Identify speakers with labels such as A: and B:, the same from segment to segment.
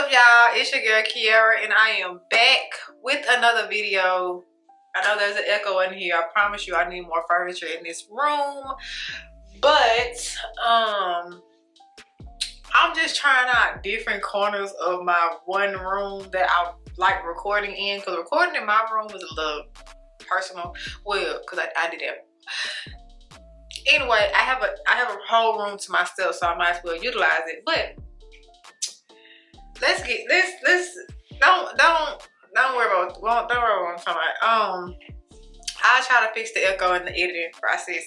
A: up, y'all? It's your girl Kiara, and I am back with another video. I know there's an echo in here. I promise you I need more furniture in this room, but I'm just trying out different corners of my one room that I like recording in, because recording in my room is a little personal. Well, because I did that. Anyway, I have a whole room to myself, so I might as well utilize it. But let's don't worry about what I'm talking about. I'll try to fix the echo in the editing process.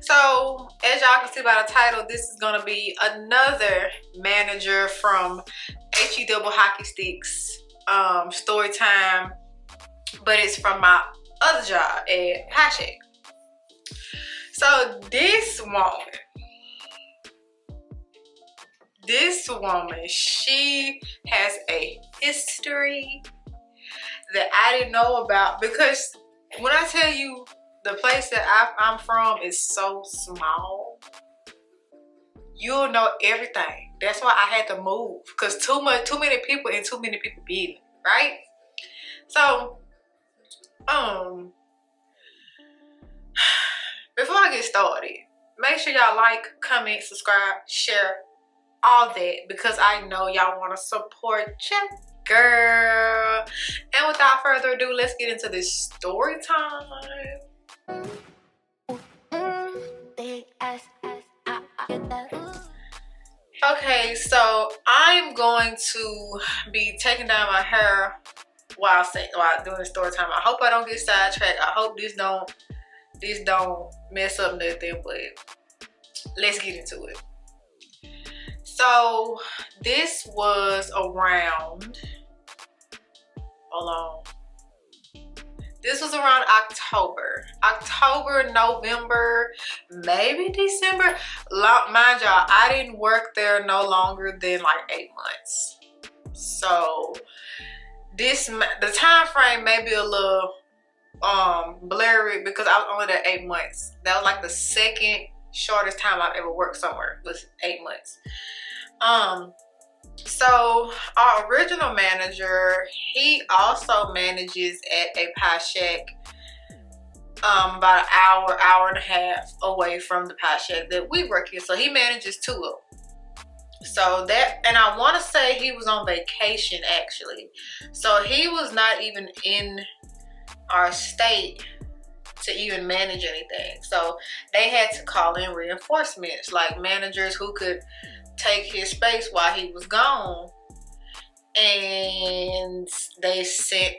A: So as y'all can see by the title, this is gonna be another manager from HE Double Hockey Sticks story time, but it's from my other job at Pie Shack. So this woman, she has a history that I didn't know about, because when I tell you the place that I'm from is so small, you'll know everything. That's why I had to move, because too many people and too many people beating, right? So before I get started, make sure y'all like, comment, subscribe, share, all that, because I know y'all want to support your girl. And without further ado, let's get into this story time. Okay, so I'm going to be taking down my hair while doing the story time. I hope I don't get sidetracked. I hope this don't mess up nothing, but let's get into it. So this was around, hold on. This was around October, November, maybe December. Mind y'all, I didn't work there no longer than like 8 months. So the time frame may be a little blurry, because I was only there 8 months. That was like the second shortest time I've ever worked somewhere, was 8 months. So our original manager, he also manages at a Pie Shack about an hour and a half away from the Pie Shack that we work here. So he manages 2 of them. So that, and I want to say he was on vacation actually. So he was not even in our state to even manage anything. So they had to call in reinforcements, like managers who could take his space while he was gone. And they sent,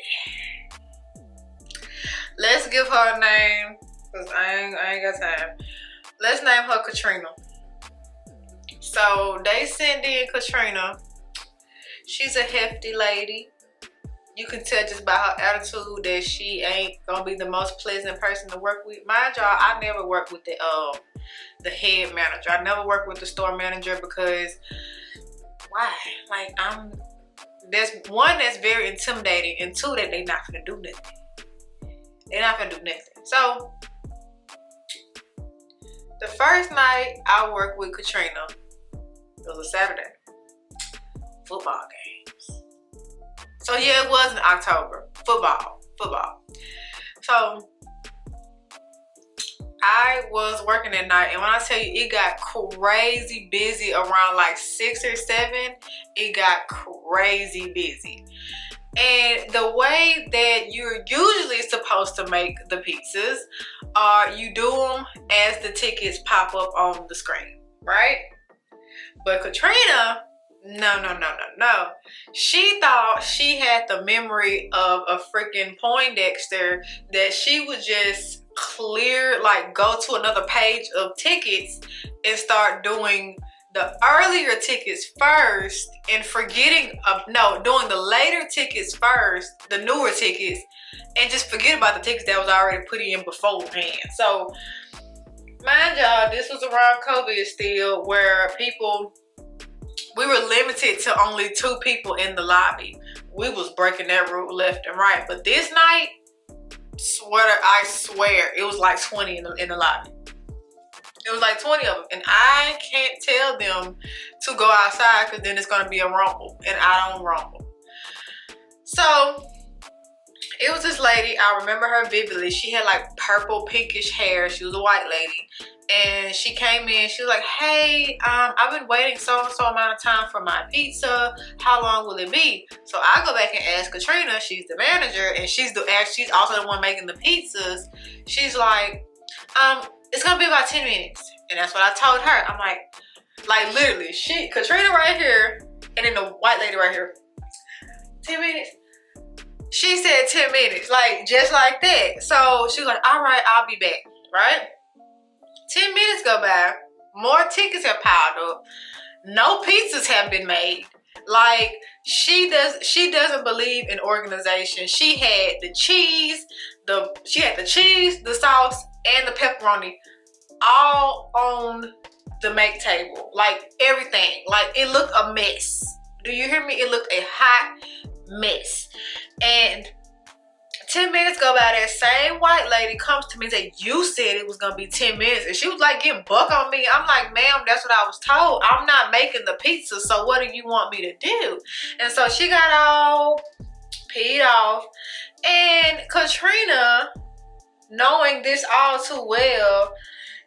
A: let's give her a name, because I ain't got time. Let's name her Katrina. So they sent in Katrina. She's a hefty lady. You can tell just by her attitude that she ain't gonna be the most pleasant person to work with. Mind y'all, I never worked with the head manager. I never worked with the store manager, because why? Like, there's one, that's very intimidating, and 2, that they not gonna do nothing. They're not gonna do nothing. So the first night I worked with Katrina, it was a Saturday. Football games. So yeah, it was in October. Football. So I was working at night, and when I tell you it got crazy busy around like 6 or 7, it got crazy busy. And the way that you're usually supposed to make the pizzas are you do them as the tickets pop up on the screen, right? But Katrina, no. She thought she had the memory of a freaking Poindexter, that she would just clear, like go to another page of tickets and start doing the earlier tickets first, and forgetting doing the later tickets first, the newer tickets, and just forget about the tickets that was already put in beforehand. So mind y'all, this was around COVID still, where we were limited to only 2 people in the lobby. We was breaking that rule left and right. But this night, I swear, it was like 20 in the lobby. It was like 20 of them. And I can't tell them to go outside because then it's going to be a rumble. And I don't rumble. So it was this lady. I remember her vividly. She had like purple pinkish hair. She was a white lady. And she came in. She was like, hey, I've been waiting so-and-so amount of time for my pizza. How long will it be? So I go back and ask Katrina. She's the manager. And she's also the one making the pizzas. She's like, it's gonna be about 10 minutes. And that's what I told her. I'm like literally, Katrina right here, and then the white lady right here. 10 minutes? She said 10 minutes, like just like that. So she was like, all right, I'll be back, right? 10 minutes go by, more tickets have piled up, no pizzas have been made. Like, she doesn't believe in organization. She had the cheese, the sauce, and the pepperoni all on the make table. Like everything. Like, it looked a mess. Do you hear me? It looked a hot mess. And 10 minutes go by, that same white lady comes to me and say, you said it was gonna be 10 minutes. And she was like getting buck on me. I'm like, ma'am, that's what I was told. I'm not making the pizza, so what do you want me to do? And so she got all peed off. And Katrina, knowing this all too well,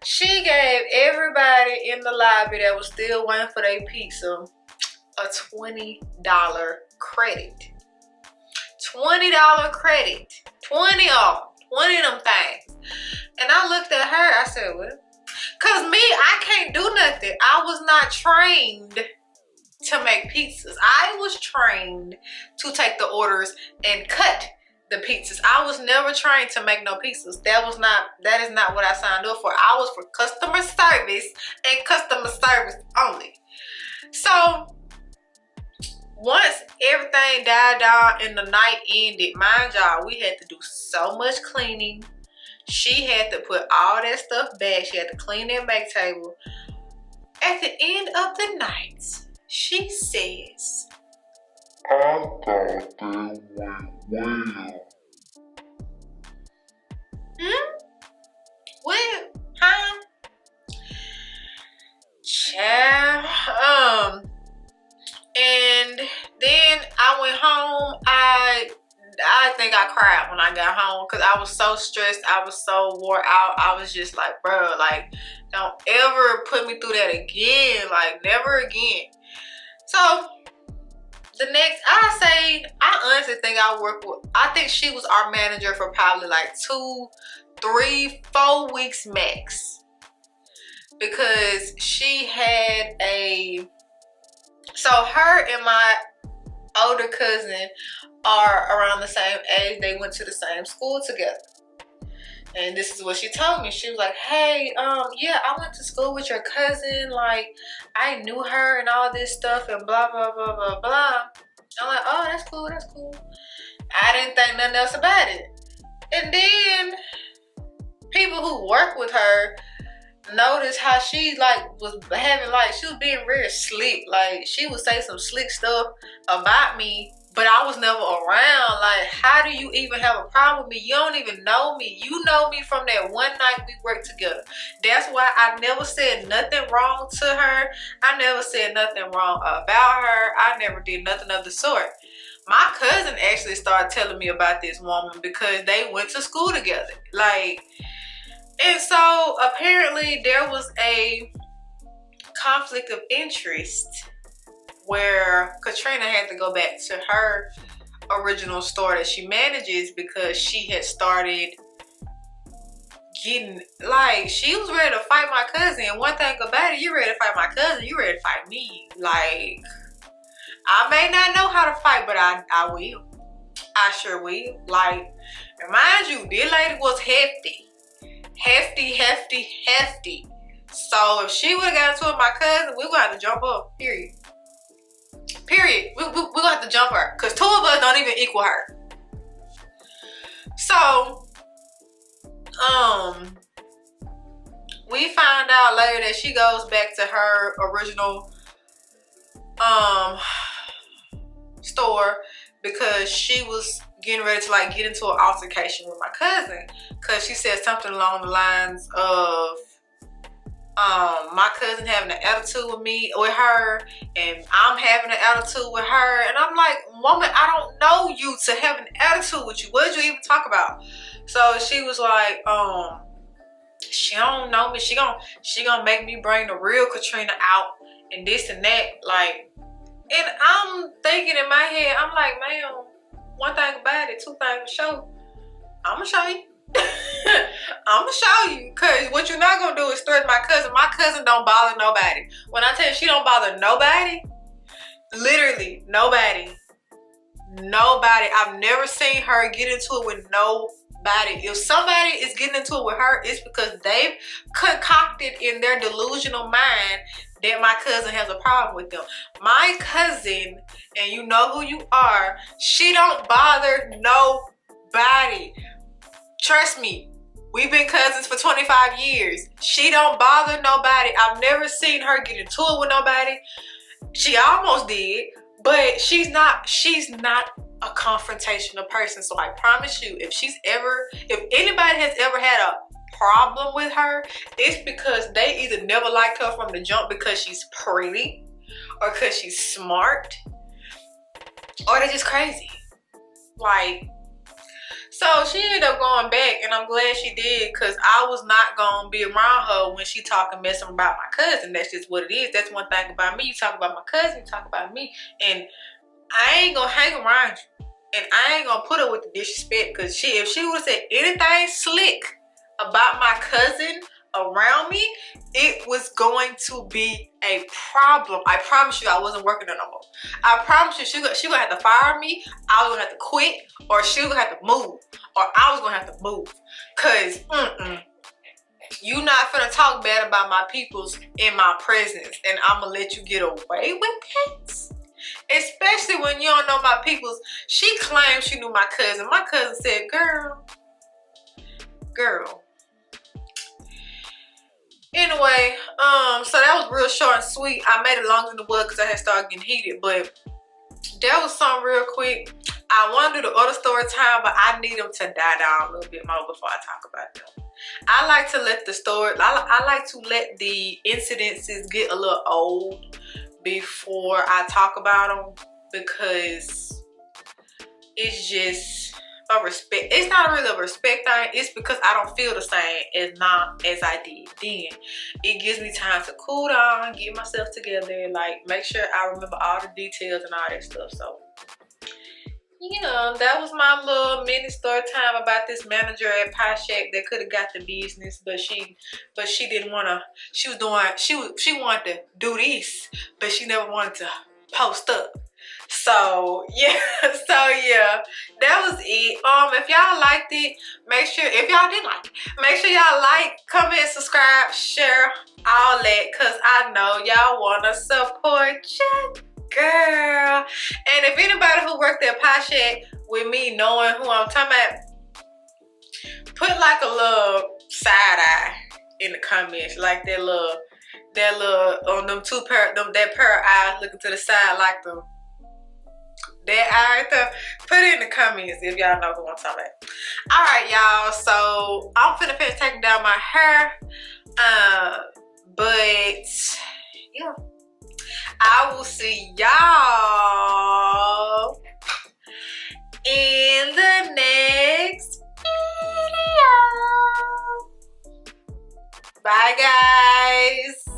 A: she gave everybody in the lobby that was still waiting for their pizza a $20 credit. $20 credit. 20 of them things. And I looked at her, I said, well, cause me, I can't do nothing. I was not trained to make pizzas. I was trained to take the orders and cut the pizzas. I was never trained to make no pizzas. That is not what I signed up for. I was for customer service and customer service only. So once everything died down and the night ended, mind y'all, we had to do so much cleaning. She had to put all that stuff back. She had to clean that make table. At the end of the night, she says, I thought they went well. Well, huh? Child, and then I went home. I think I cried when I got home because I was so stressed. I was so wore out. I was just like, bro, like, don't ever put me through that again. Like, never again. So the next, I honestly think I think she was our manager for probably like 2, 3, 4 weeks max. Because she had so her and my older cousin are around the same age. They went to the same school together. And this is what she told me. She was like, hey, yeah, I went to school with your cousin. Like, I knew her and all this stuff and blah, blah, blah, blah, blah. I'm like, oh, that's cool, that's cool. I didn't think nothing else about it. And then people who work with her noticed how she was being very slick. Like, she would say some slick stuff about me, but I was never around. Like, how do you even have a problem with me? You don't even know me. You know me from that one night we worked together. That's why I never said nothing wrong to her. I never said nothing wrong about her. I never did nothing of the sort. My cousin actually started telling me about this woman because they went to school together. Like, and so apparently there was a conflict of interest where Katrina had to go back to her original store that she manages because she had started getting, like, she was ready to fight my cousin. And one thing about it, you ready to fight my cousin, you ready to fight me. Like, I may not know how to fight, but I will. I sure will. Like, and mind you, this lady was hefty. Hefty. So if she would have got into it with my cousin, we would have to jump up, period. We're gonna have to jump her because 2 of us don't even equal her. So we find out later that she goes back to her original store because she was getting ready to get into an altercation with my cousin because she said something along the lines of my cousin having an attitude with her, and I'm having an attitude with her, and I'm like, woman, I don't know you to have an attitude with you. What did you even talk about? So she was like, she don't know me. She gonna make me bring the real Katrina out and this and that. Like, and I'm thinking in my head, I'm like, man, one thing about it, two things for sure. I'm gonna show you. I'm gonna show you, cause what you're not gonna do is threaten my cousin. My cousin don't bother nobody. When I tell you she don't bother nobody, literally nobody. I've never seen her get into it with nobody. If somebody is getting into it with her, it's because they've concocted in their delusional mind that my cousin has a problem with them. My cousin, and you know who you are, she don't bother nobody. Trust me, we've been cousins for 25 years. She don't bother nobody. I've never seen her get into it with nobody. She almost did, but she's not a confrontational person. So I promise you, if anybody has ever had a problem with her, it's because they either never liked her from the jump because she's pretty, or because she's smart, or they're just crazy. Like, so she ended up going back, and I'm glad she did, because I was not going to be around her when she talking messing about my cousin. That's just what it is. That's one thing about me. You talk about my cousin, you talk about me, and I ain't going to hang around you. And I ain't going to put her with the disrespect, because if she would have said anything slick about my cousin around me, it was going to be a problem. I promise you I wasn't working there no more. I promise you she gonna have to fire me, I was gonna have to quit, or she was gonna have to move, or I was gonna have to move. Cause you not finna talk bad about my peoples in my presence, and I'm gonna let you get away with it. Especially when you don't know my peoples. She claimed she knew my cousin. My cousin said, girl. Anyway, so that was real short and sweet. I made it longer than it was because I had started getting heated, but that was something real quick. I want to do the other story time, but I need them to die down a little bit more before I talk about them. I like to let the story, I like to let the incidences get a little old before I talk about them, because it's just a respect. It's not really a respect thing. It's because I don't feel the same as I did then. It gives me time to cool down, get myself together, like make sure I remember all the details and all that stuff. So yeah, that was my little mini story time about this manager at Pie Shack that could have got the business, but she didn't want to. She wanted to do this, but she never wanted to post up. So yeah, that was it. If y'all liked it, make sure, if y'all didn't like it, make sure y'all like, comment, subscribe, share, all that, cause I know y'all wanna support your girl. And if anybody who worked at Pie Shack with me knowing who I'm talking about, put like a little side eye in the comments, like that little on them that pair of eyes looking to the side, like them. That eye right there. Put it in the comments if y'all know who I'm talking about. Alright, y'all. So I'm finna finish taking down my hair. But yeah. I will see y'all in the next video. Bye, guys.